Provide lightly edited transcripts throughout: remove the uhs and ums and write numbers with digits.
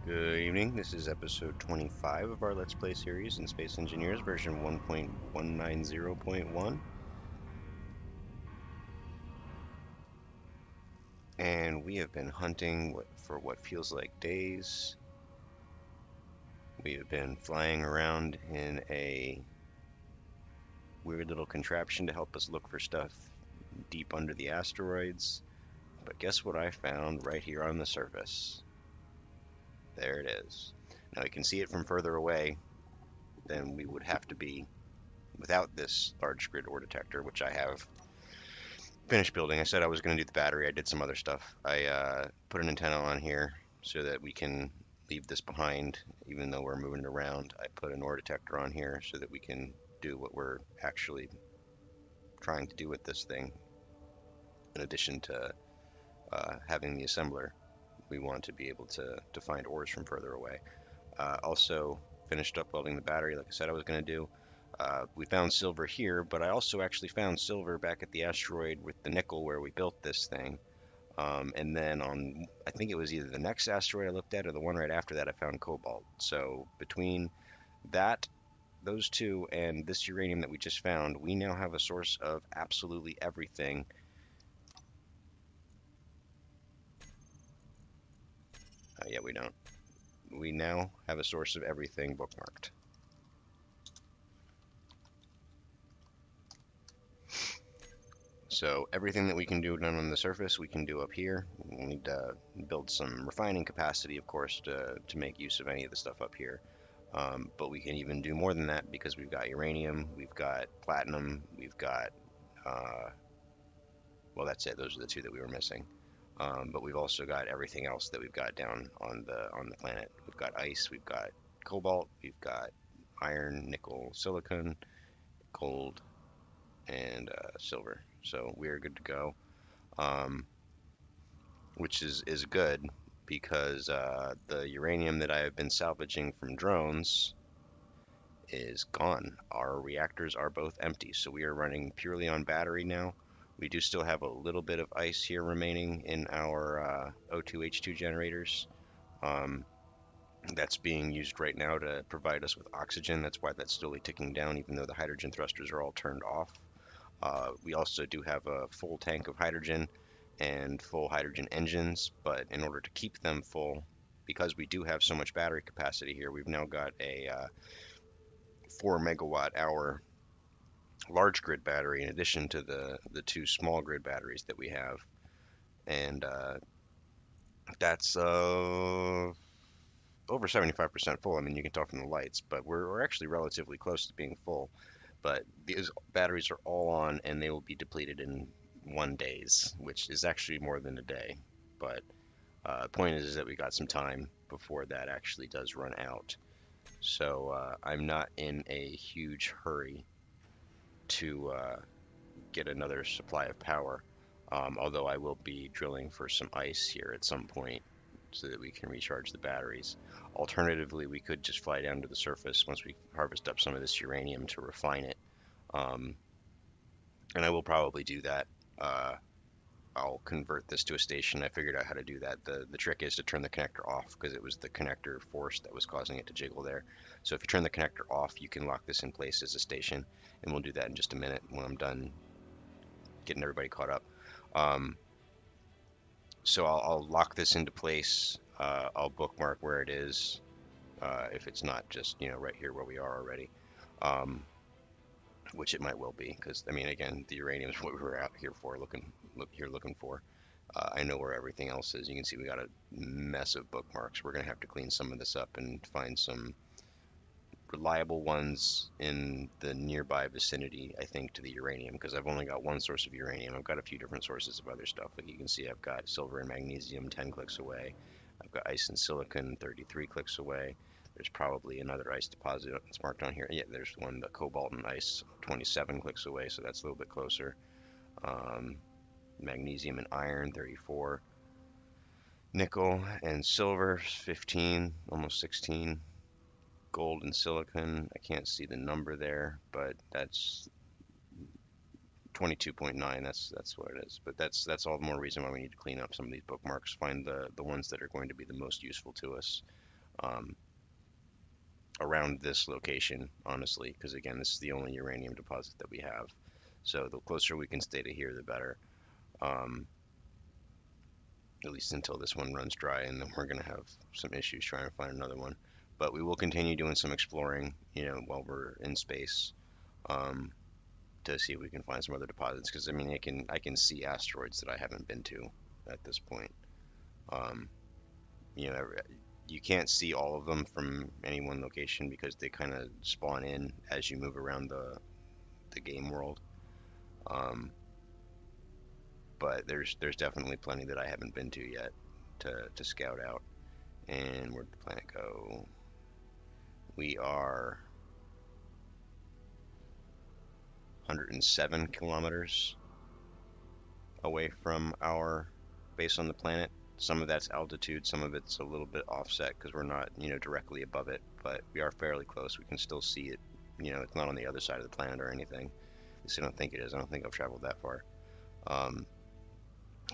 Good evening. This is episode 25 of our Let's Play series in Space Engineers, version 1.190.1. And we have been hunting for what feels like days. We have been flying around in a weird little contraption to help us look for stuff deep under the asteroids. But guess what I found right here on the surface? There it is. Now we can see it from further away than we would have to be without this large grid ore detector, which I have finished building. I said I was going to do the battery. I did some other stuff. I put an antenna on here so that we can leave this behind, even though we're moving it around. I put an ore detector on here so that we can do what we're actually trying to do with this thing. In addition to having the assembler, we want to be able to find ores from further away. Also finished up welding the battery like I said I was going to do. We found silver here, but I also actually found silver back at the asteroid with the nickel where we built this thing. And then on, I think it was either the next asteroid I looked at or the one right after that, I found cobalt. So between that, those two, and this uranium that we just found, we now have a source of absolutely everything. Yeah, we don't. We now have a source of everything bookmarked. So everything that we can do down on the surface, we can do up here. We need to build some refining capacity, of course, to make use of any of the stuff up here. But we can even do more than that because we've got uranium, we've got platinum, we've got, uh, well, that's it. Those are the two that we were missing. But we've also got everything else that we've got down on the planet. We've got ice, we've got cobalt, we've got iron, nickel, silicon, gold, and silver. So we're good to go, um, which is good because the uranium that I have been salvaging from drones is gone. Our reactors are both empty, so we are running purely on battery now. We do still have a little bit of ice here remaining in our O2H2 generators. Um, that's being used right now to provide us with oxygen. That's why that's slowly ticking down, even though the hydrogen thrusters are all turned off. We also do have a full tank of hydrogen and full hydrogen engines, but in order to keep them full, because we do have so much battery capacity here, we've now got a 4 megawatt hour large grid battery in addition to the two small grid batteries that we have. And that's over 75% full. I mean, you can tell from the lights, but we're actually relatively close to being full. But these batteries are all on and they will be depleted in 1 days, which is actually more than a day. But the point is that we got some time before that actually does run out. So I'm not in a huge hurry to get another supply of power. Although I will be drilling for some ice here at some point so that we can recharge the batteries. Alternatively, we could just fly down to the surface once we harvest up some of this uranium to refine it. Um, and I will probably do that. Uh, I'll convert this to a station. I figured out how to do that. The trick is to turn the connector off because it was the connector force that was causing it to jiggle there. So if you turn the connector off, you can lock this in place as a station. And we'll do that in just a minute when I'm done getting everybody caught up. Um, so I'll lock this into place. I'll bookmark where it is if it's not just right here where we are already, um, which it might well be because I mean again the uranium is what we were out here for looking for. I know where everything else is. You can see we got a mess of bookmarks. We're gonna have to clean some of this up and find some reliable ones in the nearby vicinity, I think, to the uranium, because I've only got one source of uranium. I've got a few different sources of other stuff. Like you can see, I've got silver and magnesium 10 clicks away. I've got ice and silicon 33 clicks away. There's probably another ice deposit that's marked on here. Yeah, there's one, the cobalt and ice 27 clicks away, so that's a little bit closer. Um, Magnesium and iron 34. Nickel and silver 15, almost 16. Gold and silicon. I can't see the number there, but that's 22.9. That's what it is. But that's all the more reason why we need to clean up some of these bookmarks. Find the ones that are going to be the most useful to us. um, around this location, honestly, because again, this is the only uranium deposit that we have. So the closer we can stay to here, the better. Um, at least until this one runs dry, and then we're going to have some issues trying to find another one. But we will continue doing some exploring, while we're in space, um, to see if we can find some other deposits. Because I mean, I can see asteroids that I haven't been to at this point. Um, you know, you can't see all of them from any one location because they kind of spawn in as you move around the game world. Um, but there's definitely plenty that I haven't been to yet to scout out. And where'd the planet go? We are 107 kilometers away from our base on the planet. Some of that's altitude, some of it's a little bit offset because we're not, directly above it, but we are fairly close. We can still see it. It's not on the other side of the planet or anything. At least I don't think it is. I don't think I've traveled that far. Um,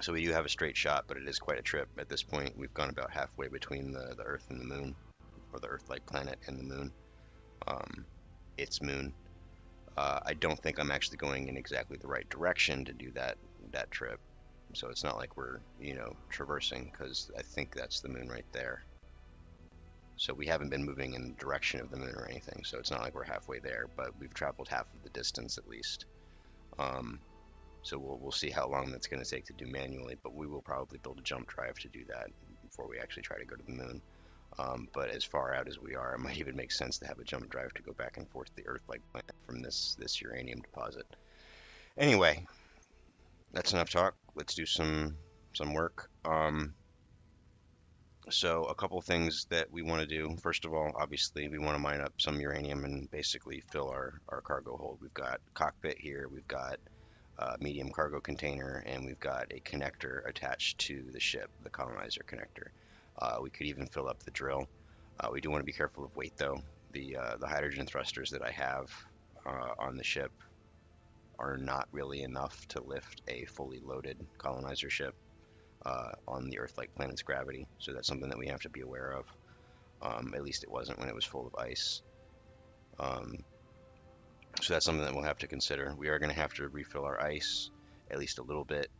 so we do have a straight shot, but it is quite a trip. At this point, we've gone about halfway between the Earth and the Moon, or the Earth-like planet and the Moon. Um, its moon. I don't think I'm actually going in exactly the right direction to do that trip. So it's not like we're, traversing, because I think that's the moon right there. So we haven't been moving in the direction of the moon or anything. So it's not like we're halfway there, but we've traveled half of the distance at least. Um, so we'll see how long that's going to take to do manually, but we will probably build a jump drive to do that before we actually try to go to the moon. But as far out as we are, it might even make sense to have a jump drive to go back and forth to the Earth-like planet from this uranium deposit. Anyway, that's enough talk. Let's do some work. So a couple things that we want to do. First of all, obviously, we want to mine up some uranium and basically fill our cargo hold. We've got cockpit here, we've got a medium cargo container, and we've got a connector attached to the ship, the colonizer connector. We could even fill up the drill. We do want to be careful of weight, though. The hydrogen thrusters that I have on the ship are not really enough to lift a fully loaded colonizer ship on the Earth-like planet's gravity. So that's something that we have to be aware of. At least it wasn't when it was full of ice. Um, so that's something that we'll have to consider. We are going to have to refill our ice at least a little bit.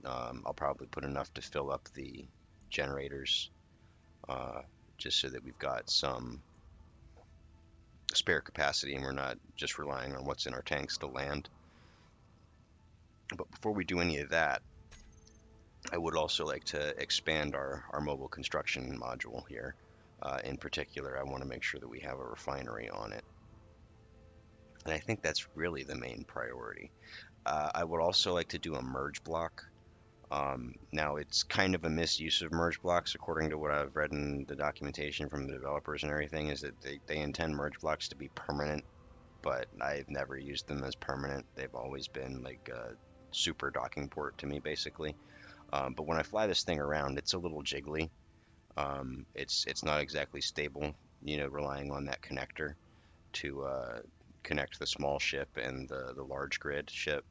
I'll probably put enough to fill up the generators, uh, just so that we've got some spare capacity and we're not just relying on what's in our tanks to land. But before we do any of that, I would also like to expand our mobile construction module here. In particular, I want to make sure that we have a refinery on it. And I think that's really the main priority. I would also like to do a merge block. Now, it's kind of a misuse of merge blocks, according to what I've read in the documentation from the developers and everything, is that they intend merge blocks to be permanent, but I've never used them as permanent. They've always been like a super docking port to me, basically. But when I fly this thing around, it's a little jiggly. It's not exactly stable, relying on that connector to connect the small ship and the large grid ship,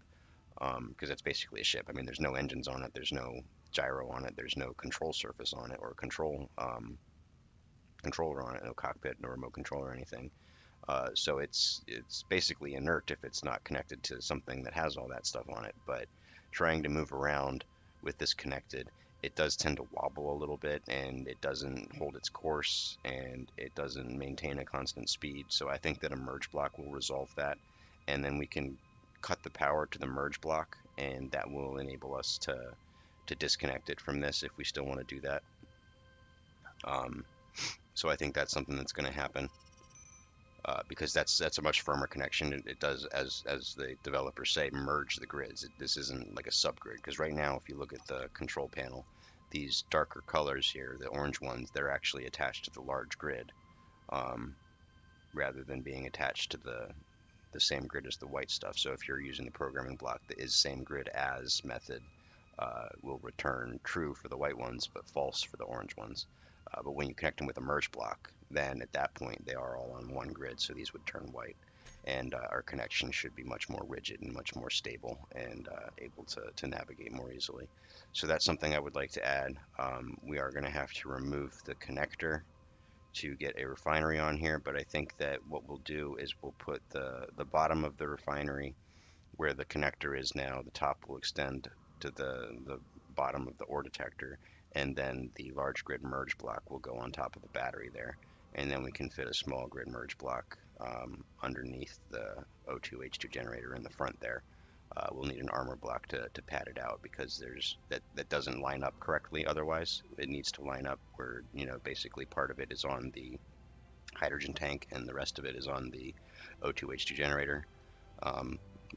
because that's basically a ship. I mean, there's no engines on it, there's no gyro on it, there's no control surface on it, or controller on it, no cockpit, no remote control or anything. So it's basically inert if it's not connected to something that has all that stuff on it. But trying to move around with this connected, it does tend to wobble a little bit, and it doesn't hold its course, and it doesn't maintain a constant speed. So I think that a merge block will resolve that, and then we can cut the power to the merge block, and that will enable us to disconnect it from this if we still want to do that. Um, so I think that's something that's going to happen. Because that's a much firmer connection. It does, as the developers say, merge the grids. This isn't like a subgrid, because right now, if you look at the control panel, these darker colors here, the orange ones, they're actually attached to the large grid, um, rather than being attached to the same grid as the white stuff. So if you're using the programming block that is same grid as method, will return true for the white ones, but false for the orange ones. But when you connect them with a merge block, then at that point they are all on one grid, so these would turn white. And our connection should be much more rigid and much more stable, and able to navigate more easily. So that's something I would like to add. We are going to have to remove the connector to get a refinery on here, but I think that what we'll do is we'll put the bottom of the refinery where the connector is now. The top will extend to the bottom of the ore detector, and then the large grid merge block will go on top of the battery there. And then we can fit a small grid merge block underneath the O2H2 generator in the front there. We'll need an armor block to pad it out because that doesn't line up correctly otherwise. It needs to line up where, basically part of it is on the hydrogen tank and the rest of it is on the O2H2 generator.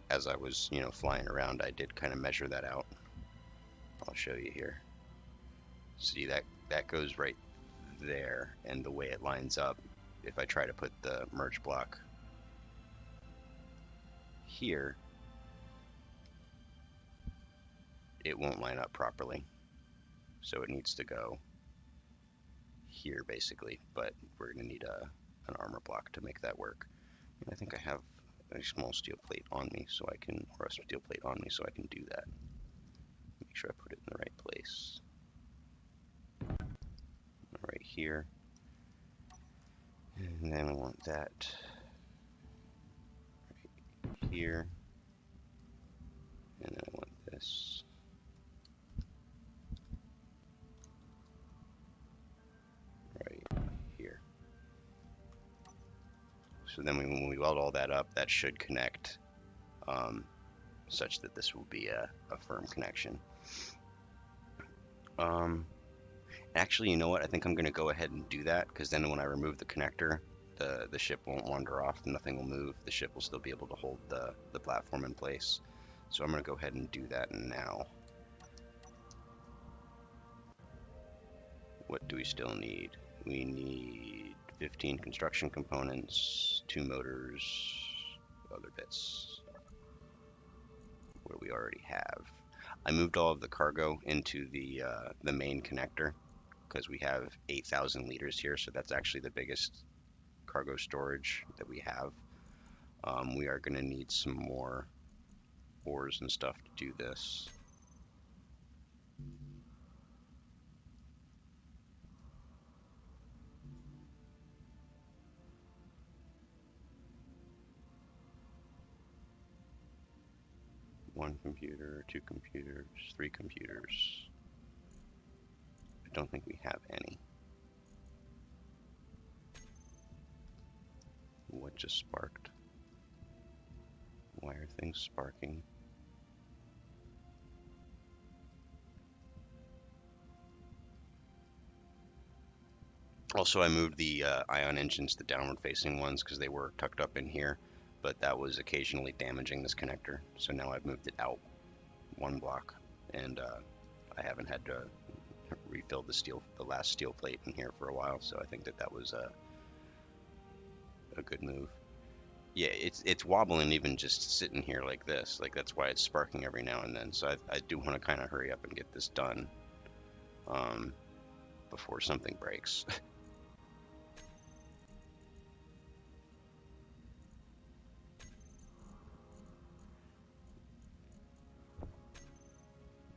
As I was, flying around, I did kind of measure that out. I'll show you here. See, that goes right there, and the way it lines up, if I try to put the merge block here, it won't line up properly. So it needs to go here basically, but we're going to need an armor block to make that work. And I think I have a small steel plate on me so I can, or a steel plate on me so I can do that. Make sure I put it in the right place. Right here. And then I want that right here. And then I want this right here. So then when we weld all that up, that should connect such that this will be a firm connection. Actually, you know what? I think I'm going to go ahead and do that, because then when I remove the connector, the ship won't wander off, nothing will move. The ship will still be able to hold the platform in place. So I'm going to go ahead and do that now. What do we still need? We need 15 construction components, 2 motors, other bits, where we already have. I moved all of the cargo into the main connector because we have 8,000 liters here, so that's actually the biggest cargo storage that we have. We are going to need some more ores and stuff to do this. One computer, 2 computers, 3 computers. I don't think we have any. What just sparked? Why are things sparking? Also, I moved the ion engines, the downward facing ones, because they were tucked up in here, but that was occasionally damaging this connector. So now I've moved it out 1 block, and I haven't had to refill the last steel plate in here for a while, so I think that was a good move. Yeah, it's wobbling even just sitting here like this. Like, that's why it's sparking every now and then. So I do want to kind of hurry up and get this done before something breaks.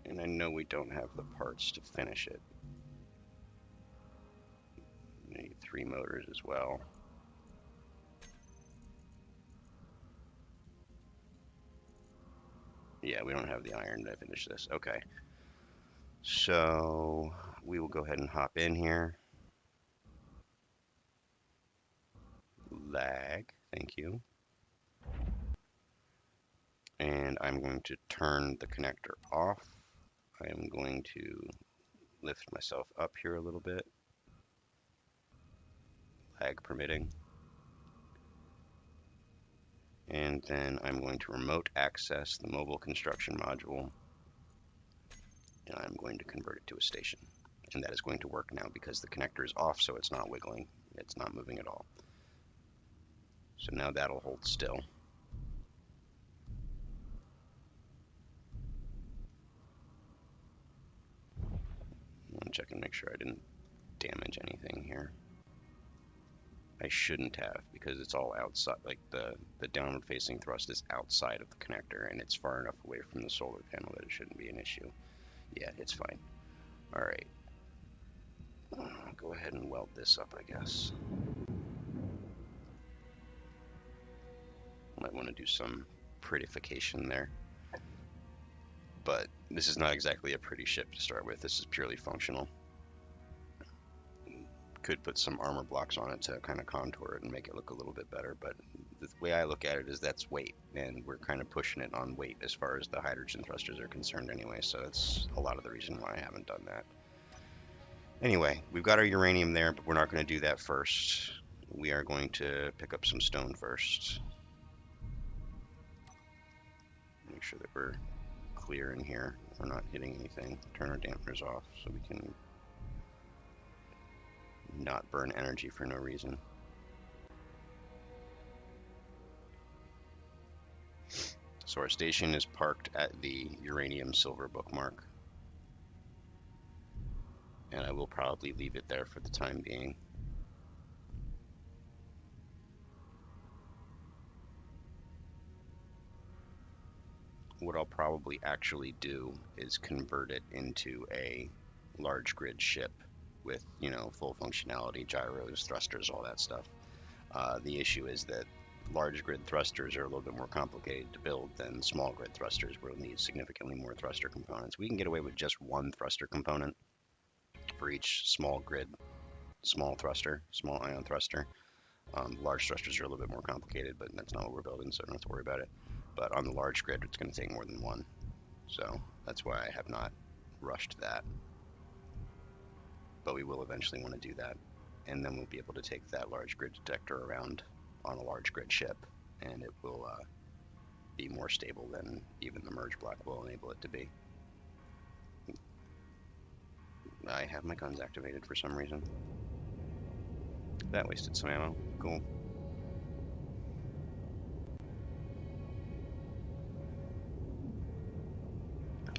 And I know we don't have the parts to finish it. We need 3 motors as well. Yeah, we don't have the iron to finish this. Okay. So we will go ahead and hop in here. Lag, thank you. And I'm going to turn the connector off. I am going to lift myself up here a little bit, lag permitting. And then I'm going to remote access the mobile construction module, and I'm going to convert it to a station. And that is going to work now because the connector is off, so it's not wiggling. It's not moving at all. So now that'll hold still. I'm gonna check and make sure I didn't damage anything here. I shouldn't have, because it's all outside, like the downward facing thrust is outside of the connector and it's far enough away from the solar panel that it shouldn't be an issue. Yeah, it's fine. Alright. Go ahead ahead and weld this up, I guess. Might want to do some prettification there. But this is not exactly a pretty ship to start with. This is purely functional. Could put some armor blocks on it to kind of contour it and make it look a little bit better, but the way I look at it is that's weight, and we're kind of pushing it on weight as far as the hydrogen thrusters are concerned anyway, so that's a lot of the reason why I haven't done that. Anyway, we've got our uranium there, but we're not going to do that first. We are going to pick up some stone first. Make sure that we're clear in here. We're not hitting anything. Turn our dampeners off so we can not burn energy for no reason. So our station is parked at the uranium silver bookmark, and I will probably leave it there for the time being. What I'll probably actually do is convert it into a large grid ship with, you know, full functionality, gyros, thrusters, all that stuff. The issue is that large grid thrusters are a little bit more complicated to build than small grid thrusters, where we'll need significantly more thruster components. We can get away with just one thruster component for each small grid, small thruster, small ion thruster. Large thrusters are a little bit more complicated, but that's not what we're building, so I don't have to worry about it. But on the large grid, it's going to take more than one. So that's why I have not rushed that. But we will eventually want to do that. And then we'll be able to take that large grid detector around on a large grid ship, and it will be more stable than even the merge block will enable it to be. I have my guns activated for some reason. That wasted some ammo. Cool.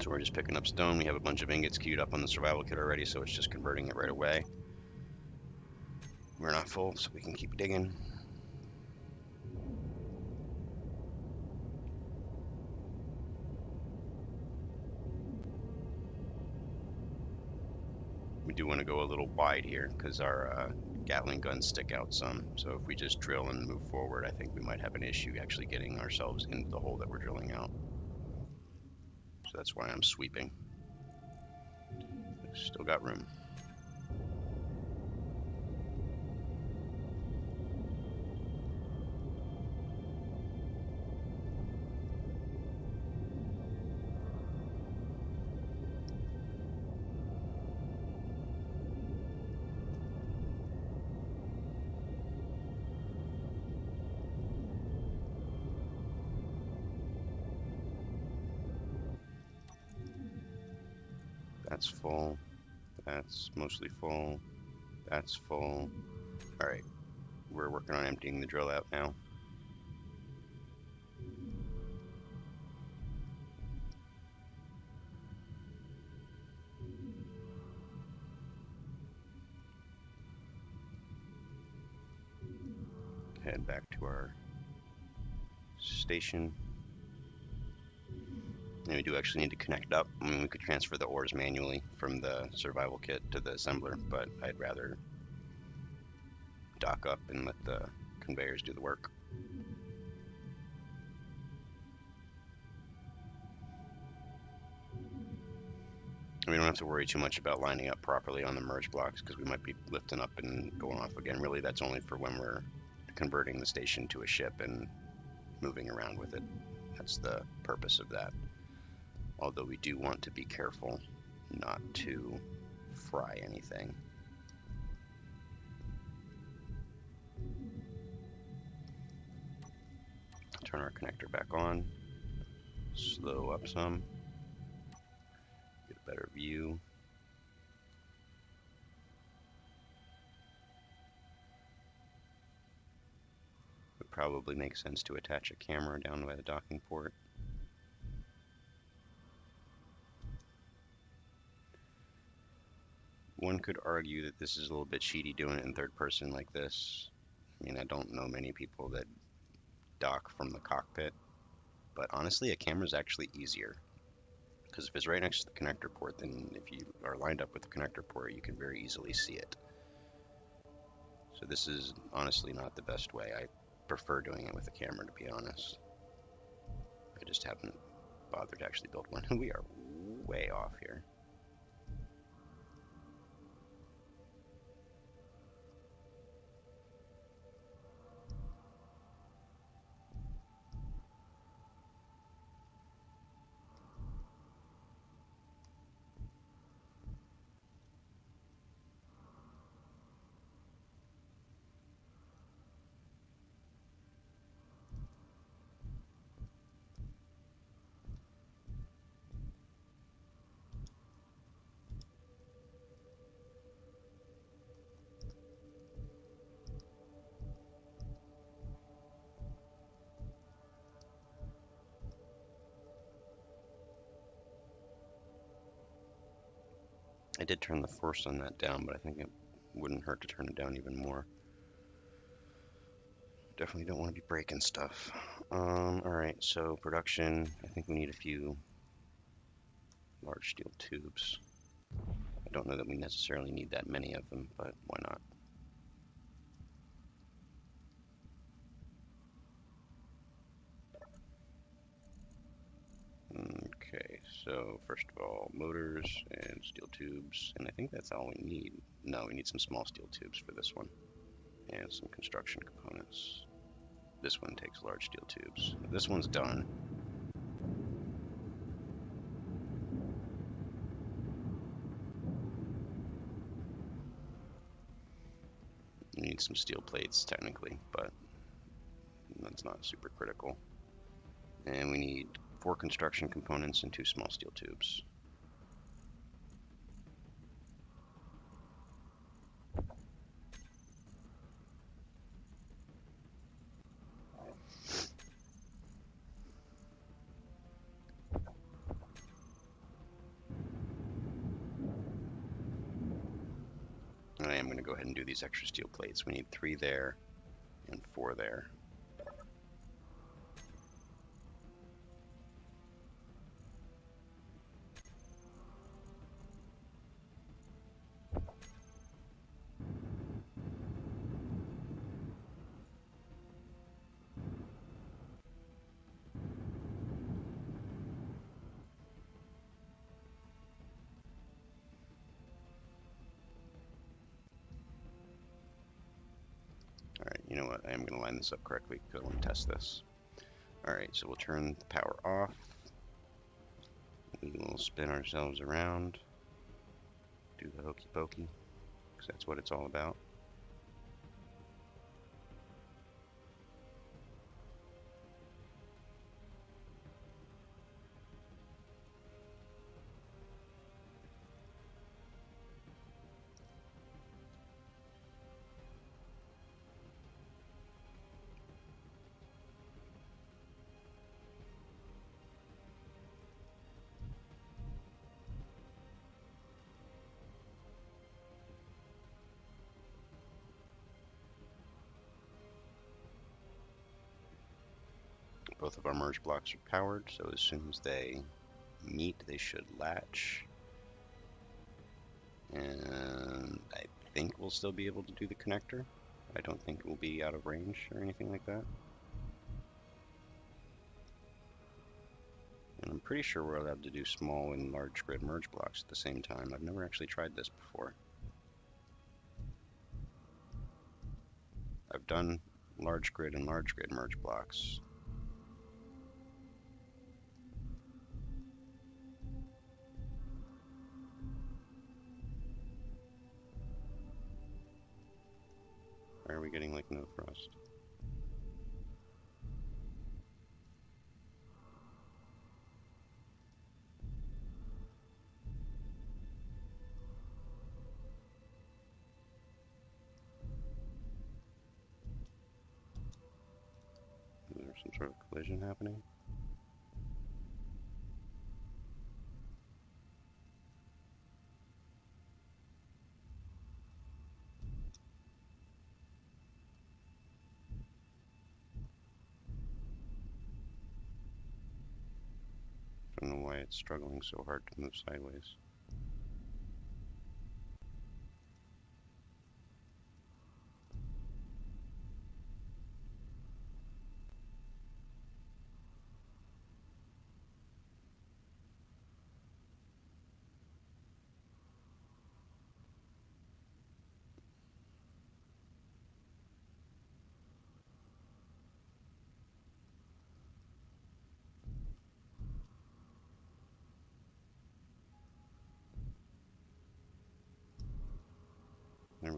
So we're just picking up stone. We have a bunch of ingots queued up on the survival kit already, so it's just converting it right away. We're not full, so we can keep digging. We do want to go a little wide here because our Gatling guns stick out some. So if we just drill and move forward, I think we might have an issue actually getting ourselves into the hole that we're drilling out. So that's why I'm sweeping. Still got room. That's full. That's mostly full. That's full. Alright, we're working on emptying the drill out now. Head back to our station. And we do actually need to connect up. I mean, we could transfer the ores manually from the survival kit to the assembler, but I'd rather dock up and let the conveyors do the work. We don't have to worry too much about lining up properly on the merge blocks because we might be lifting up and going off again. Really, that's only for when we're converting the station to a ship and moving around with it. That's the purpose of that. Although we do want to be careful not to fry anything. Turn our connector back on. Slow up some. Get a better view. Would probably make sense to attach a camera down by the docking port. One could argue that this is a little bit cheaty doing it in third person like this. I mean, I don't know many people that dock from the cockpit, but honestly, a camera is actually easier. Because if it's right next to the connector port, then if you are lined up with the connector port, you can very easily see it. So this is honestly not the best way. I prefer doing it with a camera, to be honest. I just haven't bothered to actually build one. We are way off here. I did turn the force on that down, but I think it wouldn't hurt to turn it down even more. Definitely don't want to be breaking stuff. Alright, so production, I think we need a few large steel tubes. I don't know that we necessarily need that many of them, but why not? Okay, so first of all, motors and steel tubes, and I think that's all we need. No, we need some small steel tubes for this one, and some construction components. This one takes large steel tubes. This one's done. You need some steel plates, technically, but that's not super critical. And we need 4 construction components and 2 small steel tubes. And I am going to go ahead and do these extra steel plates. We need 3 there and 4 there. Alright, you know what? I am going to line this up correctly because I want to test this. Alright, so we'll turn the power off. We will spin ourselves around. Do the hokey pokey, because that's what it's all about. Both of our merge blocks are powered, so as soon as they meet, they should latch. And I think we'll still be able to do the connector. I don't think it will be out of range or anything like that. And I'm pretty sure we're allowed to do small and large grid merge blocks at the same time. I've never actually tried this before. I've done large grid and large grid merge blocks. Why are we getting like no frost? Is there some sort of collision happening? I don't know why it's struggling so hard to move sideways.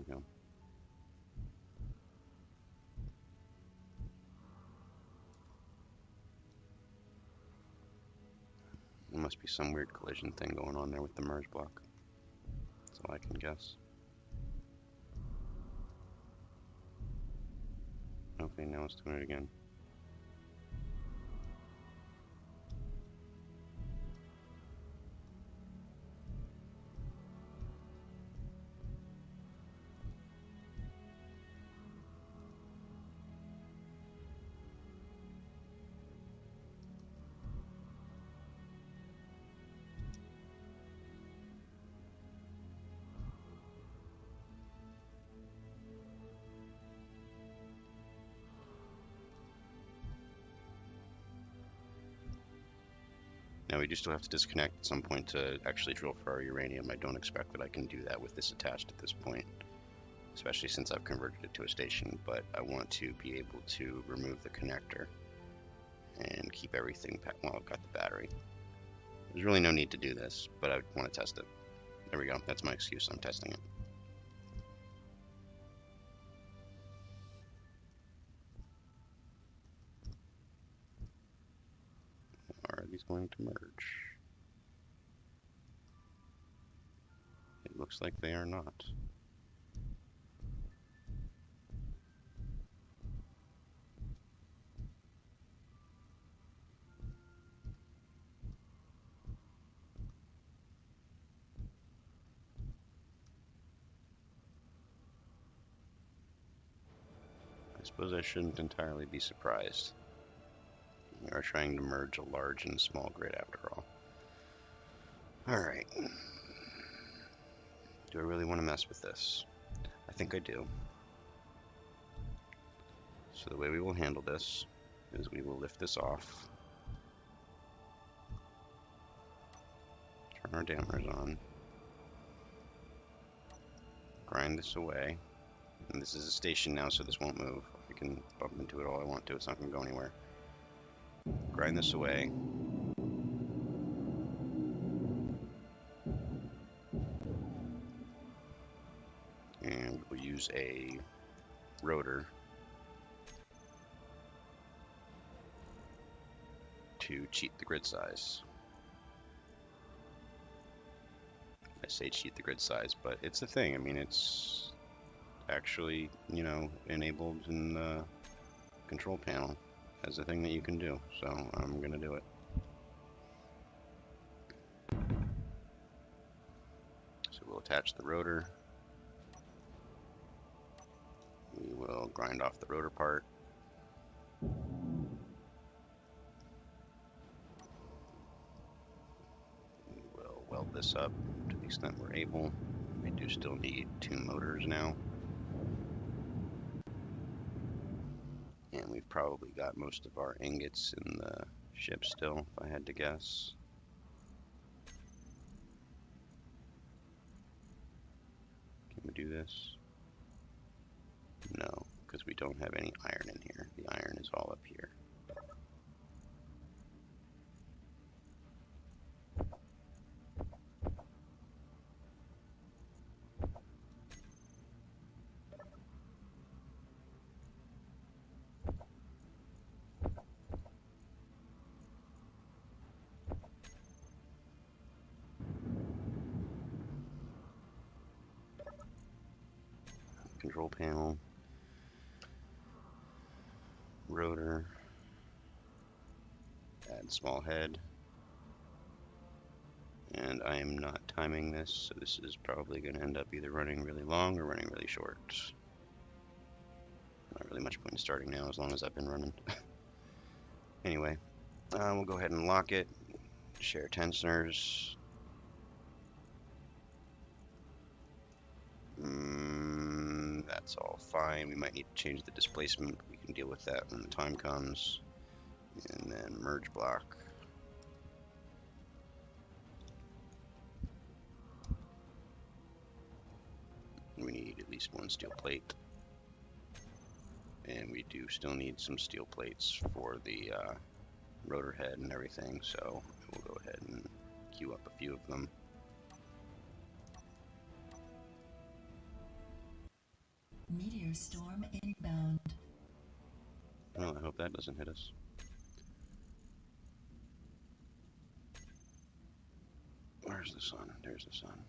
we go. There must be some weird collision thing going on there with the merge block. That's all I can guess. Okay, now it's doing it again. Now we do still have to disconnect at some point to actually drill for our uranium. I don't expect that I can do that with this attached at this point, especially since I've converted it to a station, but I want to be able to remove the connector and keep everything well, I've got the battery. There's really no need to do this, but I want to test it. There we go, that's my excuse, I'm testing it. Are these going to merge? It looks like they are not. I suppose I shouldn't entirely be surprised. We are trying to merge a large and small grid after all. Alright. Do I really want to mess with this? I think I do. So the way we will handle this is we will lift this off, turn our dampers on, grind this away, and this is a station now, so this won't move. I can bump into it all I want to, it's not going to go anywhere. Grind this away. And we'll use a rotor to cheat the grid size. I say cheat the grid size, but it's a thing. I mean, it's actually, you know, enabled in the control panel as a thing that you can do. So I'm going to do it. So we'll attach the rotor. We will grind off the rotor part. We will weld this up to the extent we're able. We do still need 2 motors now. And we've probably got most of our ingots in the ship still, if I had to guess. Can we do this? No, because we don't have any iron in here. The iron is all up here. Control panel, rotor, add small head, and I am not timing this, so this is probably going to end up either running really long or running really short. Not really much point in starting now as long as I've been running. Anyway, we'll go ahead and lock it, share tensioners. That's all fine. We might need to change the displacement. We can deal with that when the time comes. And then merge block. We need at least 1 steel plate. And we do still need some steel plates for the rotor head and everything, so we'll go ahead and queue up a few of them. Meteor storm inbound. Well, I hope that doesn't hit us. Where's the sun? There's the sun.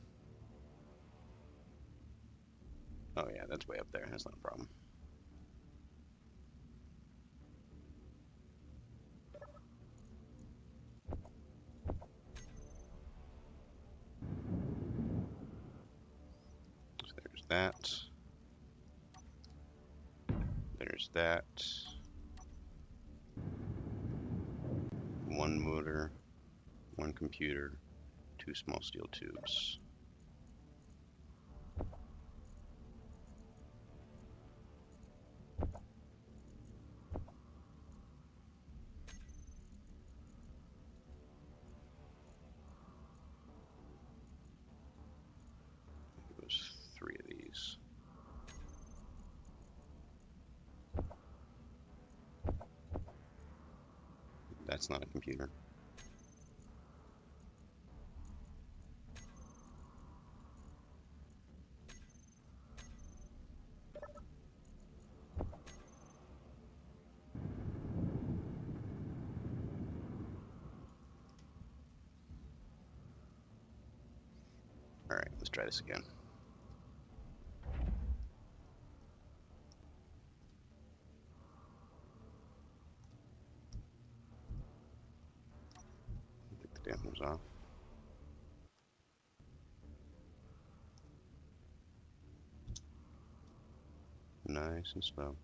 Oh yeah, that's way up there. That's not a problem. So there's that. There's that. One motor, one computer, two small steel tubes. It was three of these. That's not a computer. Alright, let's try this again. I think the damper's off. Nice and slow.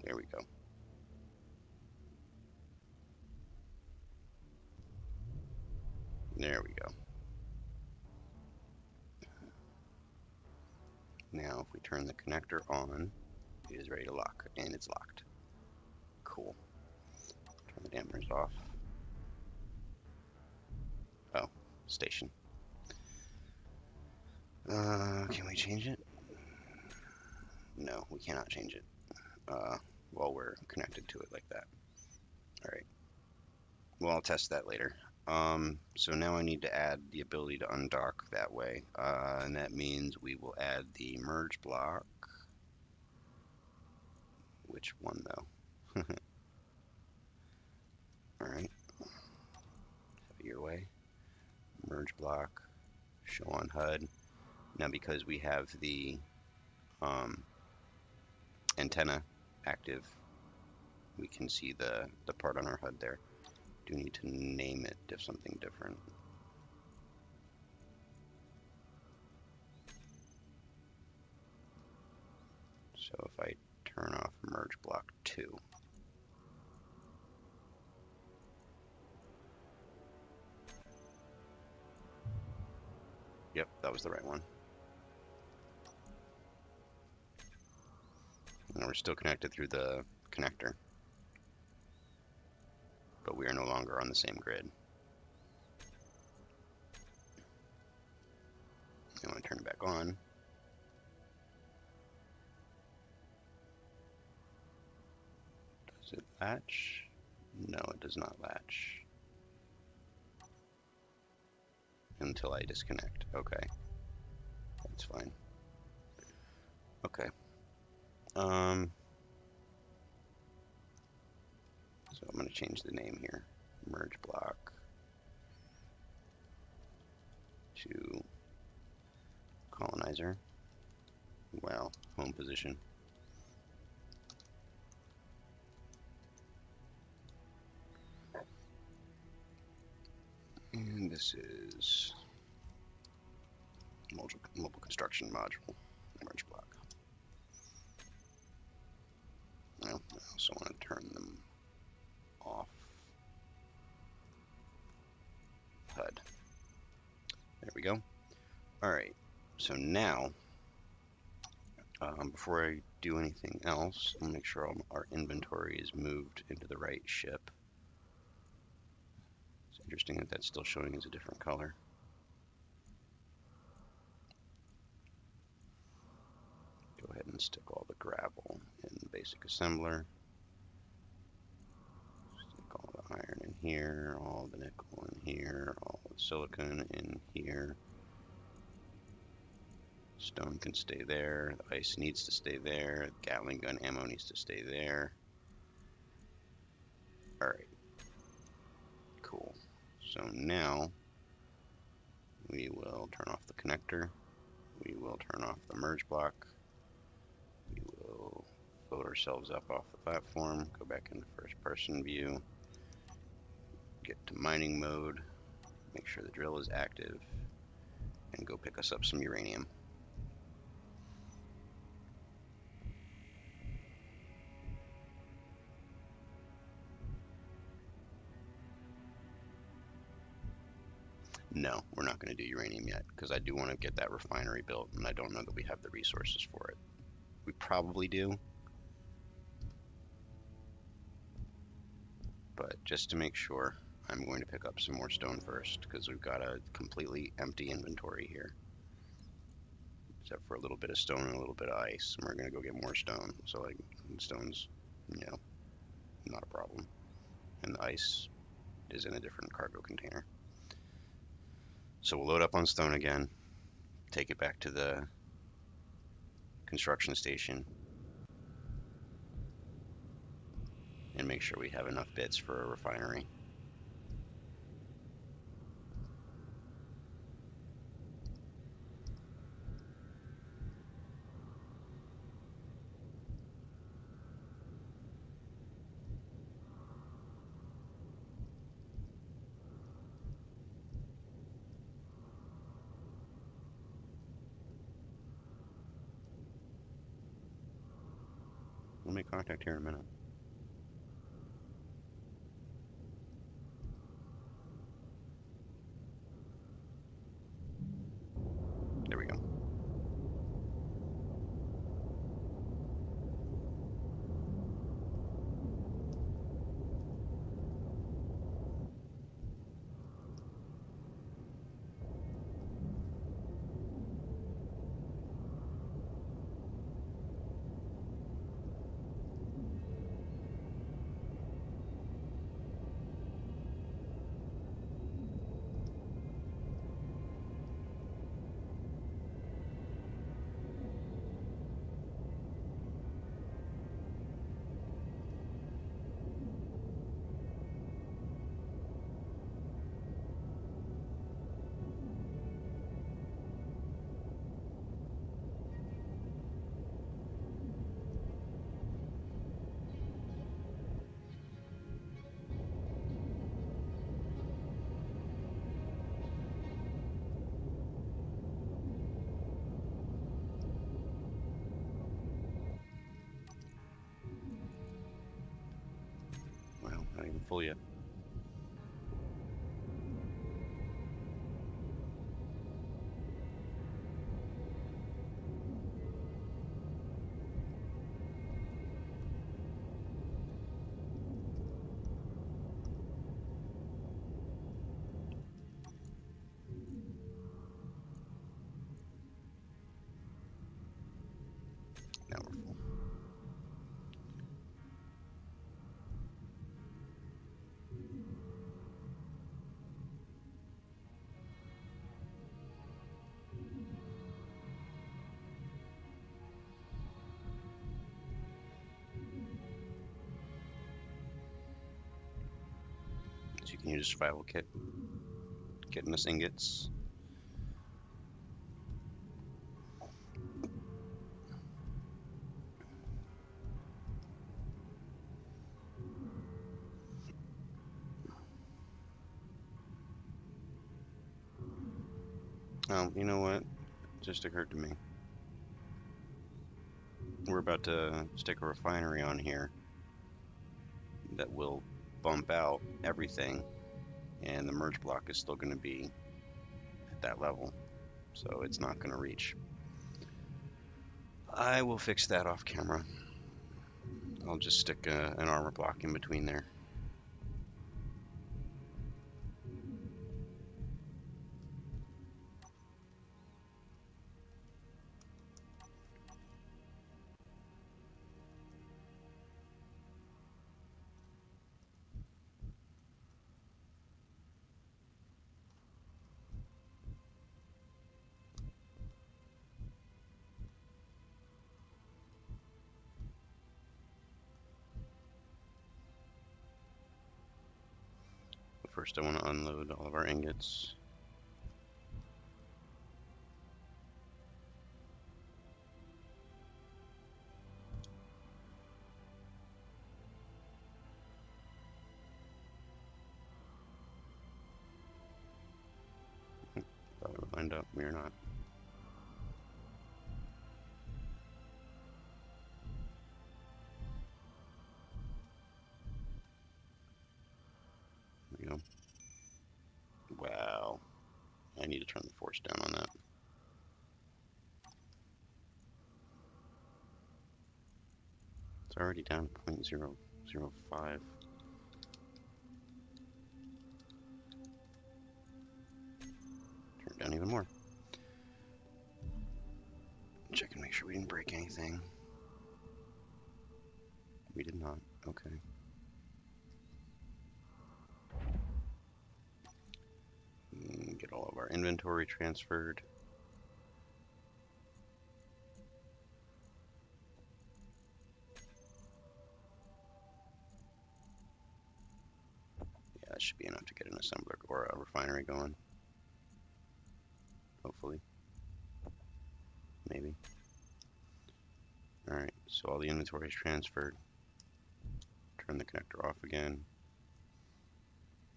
There we go. There we go. Now, if we turn the connector on, it is ready to lock, and it's locked. Cool. Turn the dampers off. Oh, station. Can we change it? No, we cannot change it while we're connected to it like that. Alright. Well, I'll test that later. So now I need to add the ability to undock that way. And that means we will add the merge block. Which one, though? Alright. Have it your way. Merge block. Show on HUD. Now, because we have the antenna active, we can see the part on our HUD there. Do need to name it if something different. So if I turn off merge block 2, yep, that was the right one. And we're still connected through the connector, but we are no longer on the same grid. And when I turn it back on, does it latch? No, it does not latch. Until I disconnect. Okay. That's fine. Okay. So I'm going to change the name here. Merge block to colonizer. Well, home position. And this is mobile construction module, merge block. Well, I also want to turn them off. HUD. There we go. Alright, so now, before I do anything else, I'll make sure our inventory is moved into the right ship. It's interesting that that's still showing as a different color. Go ahead and stick all the gravel in the basic assembler. Stick all the iron in here, all the nickel in here, all the silicon in here. Stone can stay there, the ice needs to stay there, the Gatling gun ammo needs to stay there. Alright, cool. So now we will turn off the connector, we will turn off the merge block, we will load ourselves up off the platform, go back into first person view, get to mining mode, make sure the drill is active, and go pick us up some uranium. No, we're not going to do uranium yet, because I do want to get that refinery built, and I don't know that we have the resources for it. We probably do, but just to make sure, I'm going to pick up some more stone first, because we've got a completely empty inventory here. Except for a little bit of stone and a little bit of ice, and we're going to go get more stone. So, like, stone's, not a problem. And the ice is in a different cargo container. So we'll load up on stone again, take it back to the construction station, and make sure we have enough bits for a refinery. We'll make contact here in a minute. There we go. Well, not even full yet. Now we're full. So you can use a survival kit, getting us ingots. Oh, you know what? It just occurred to me. We're about to stick a refinery on here that will bump out everything, and the merge block is still going to be at that level, so it's not going to reach. I will fix that off camera. I'll just stick an armor block in between there. first I want to unload all of our ingots. Thought we were lined up, we are not. There we go. Wow. I need to turn the force down on that. It's already down 0.005. Turn it down even more. Check and make sure we didn't break anything. We did not. Okay. Get all of our inventory transferred. Yeah, that should be enough to get an assembler or a refinery going. Hopefully. Maybe. Alright, so all the inventory is transferred. Turn the connector off again.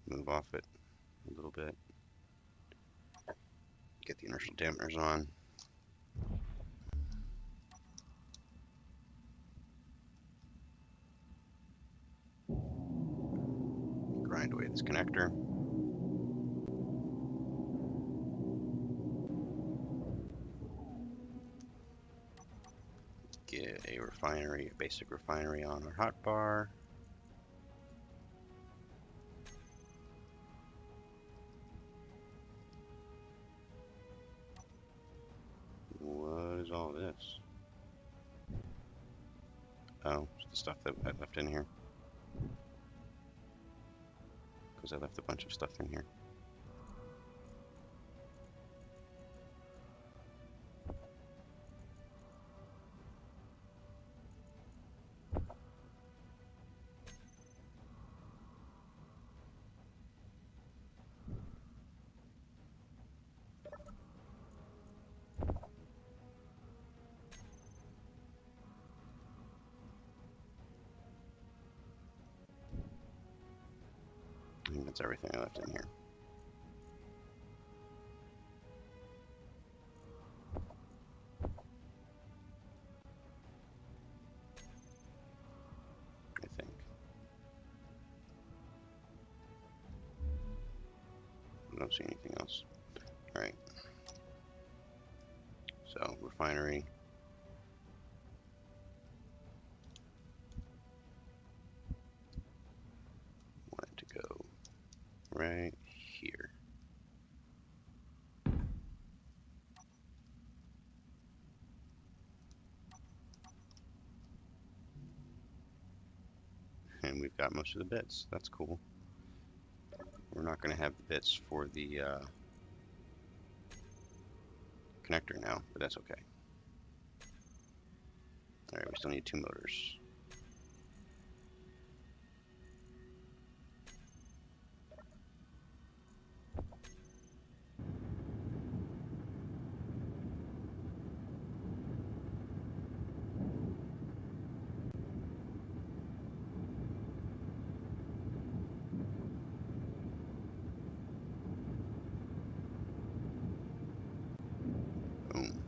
Move off it a little bit. Get the inertial dampeners on. Grind away this connector. Get a refinery, a basic refinery on our hotbar. What is all this? Oh, it's the stuff that I left in here. Because I left a bunch of stuff in here. I think that's everything I left in here. I think. I don't see anything else. Alright. So, refinery. Want it to go right here. And we've got most of the bits. That's cool. We're not going to have the bits for the connector now, but that's okay. Alright, we still need 2 motors. Boom.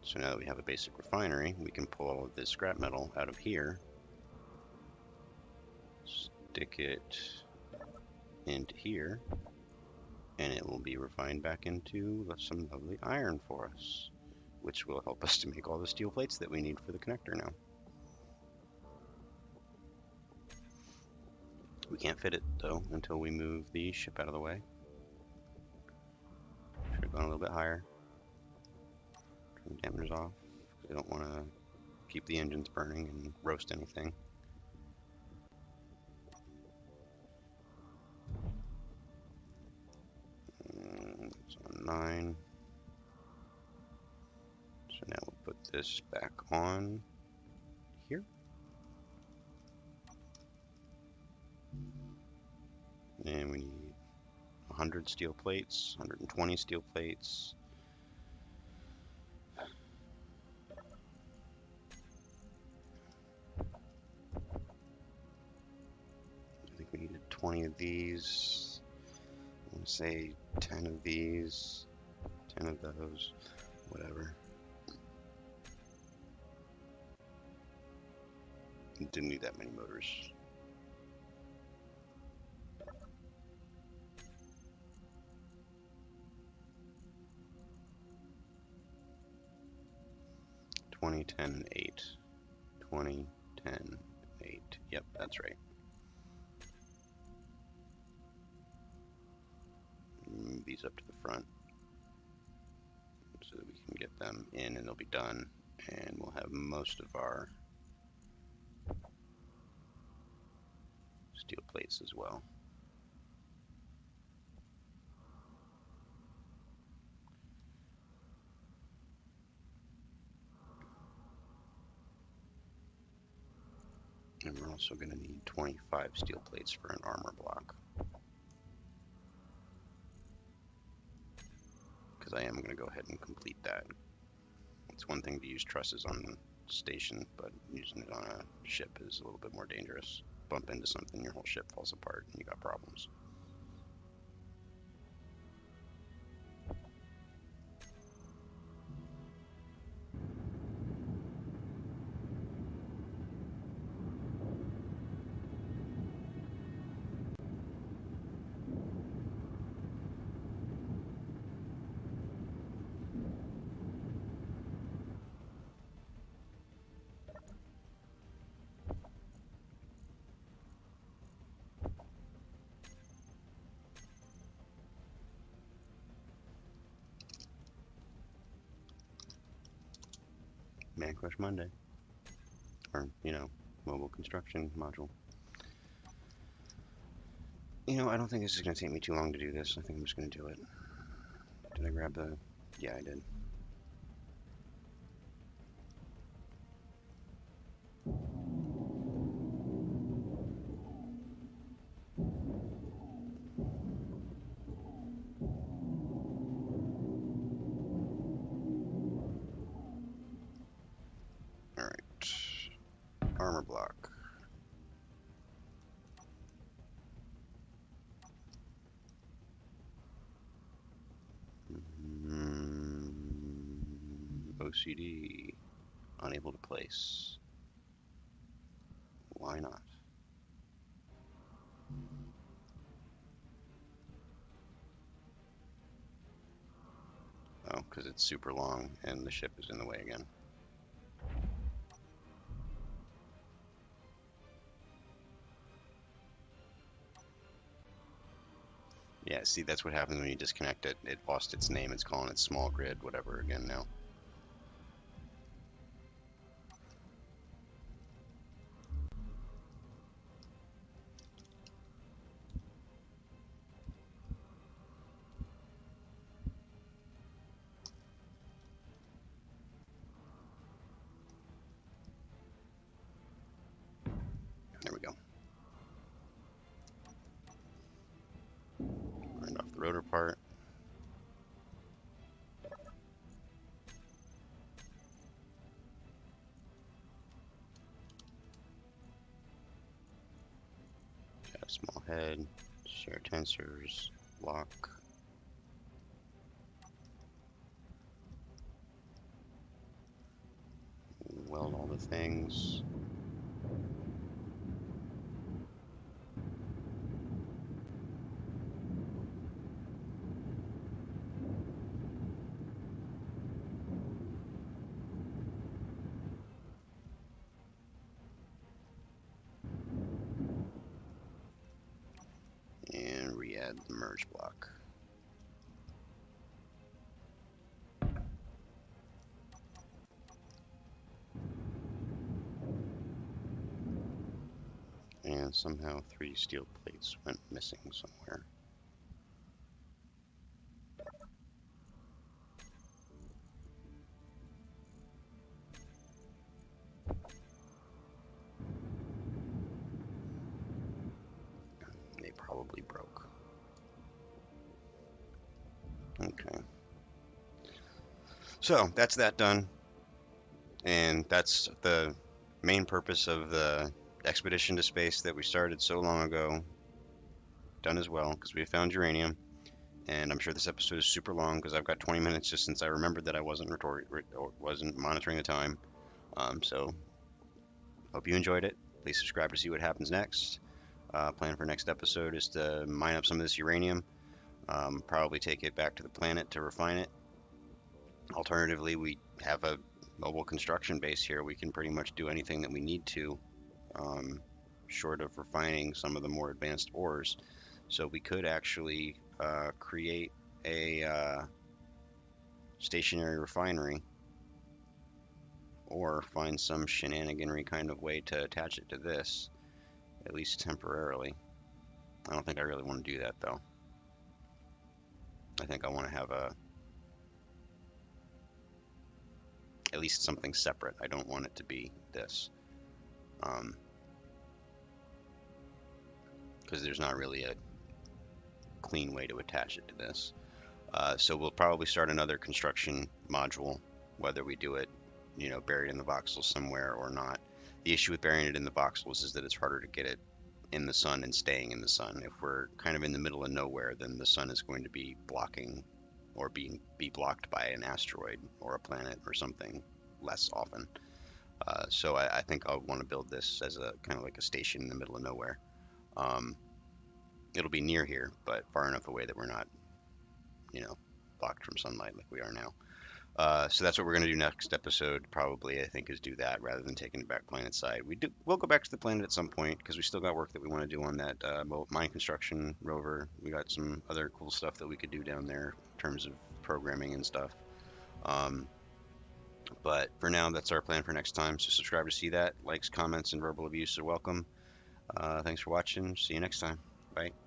So now that we have a basic refinery, we can pull all of this scrap metal out of here, stick it into here, and it will be refined back into some lovely iron for us, which will help us to make all the steel plates that we need for the connector now. We can't fit it, though, until we move the ship out of the way. Should have gone a little bit higher. Turn the dampers off, because I don't want to keep the engines burning and roast anything. And it's on 9. So now we'll put this back on here. And we need 100 steel plates, 120 steel plates. I think we needed 20 of these. I'm gonna say 10 of these, 10 of those, whatever. Didn't need that many motors. Twenty, 10, 8. 20, 10, 8. Yep, that's right. Move these up to the front so that we can get them in and they'll be done. And we'll have most of our steel plates as well. And we're also going to need 25 steel plates for an armor block. Because I am going to go ahead and complete that. It's one thing to use trusses on the station, but using it on a ship is a little bit more dangerous. Bump into something, your whole ship falls apart, and you got problems. Man Crush Monday. Or, mobile construction module. I don't think this is going to take me too long to do this. I think I'm just going to do it. Did I grab the... Yeah, I did. Alright. Armor block. OCD. Unable to place. Why not? Oh, because it's super long and the ship is in the way again. Yeah, see, that's what happens when you disconnect it. It lost its name. It's calling it small grid, whatever, again now. There we go. Grind off the rotor part. Got a small head, share tensors, lock. Weld all the things. And re-add the merge block. And somehow 3 steel plates went missing somewhere. probably broke. Okay. So that's that done, and that's the main purpose of the expedition to space that we started so long ago done as well, because we found uranium. And I'm sure this episode is super long because I've got 20 minutes just since I remembered that I wasn't monitoring the time. So hope you enjoyed it. Please subscribe to see what happens next. Plan for next episode is to mine up some of this uranium, probably take it back to the planet to refine it. Alternatively, we have a mobile construction base here. We can pretty much do anything that we need to, um, short of refining some of the more advanced ores. So we could actually create a stationary refinery or find some shenaniganry kind of way to attach it to this, at least temporarily. I don't think I really want to do that though. I think I want to have at least something separate. I don't want it to be this, because there's not really a clean way to attach it to this. So we'll probably start another construction module, whether we do it, buried in the voxels somewhere or not. The issue with burying it in the voxels is that it's harder to get it in the sun and staying in the sun. If we're kind of in the middle of nowhere, then the sun is going to be blocking or be blocked by an asteroid or a planet or something less often. So I think I'll want to build this as a kind of like a station in the middle of nowhere. Um, It'll be near here, but far enough away that we're not, you know, blocked from sunlight like we are now. So that's what we're going to do next episode. Probably, I think, is do that rather than taking it back planet side. We'll go back to the planet at some point because we still got work that we want to do on that mine construction rover. We got some other cool stuff that we could do down there in terms of programming and stuff. Um, but for now, that's our plan for next time. So subscribe to see that. Likes, comments, and verbal abuse are welcome. Thanks for watching. See you next time. Bye.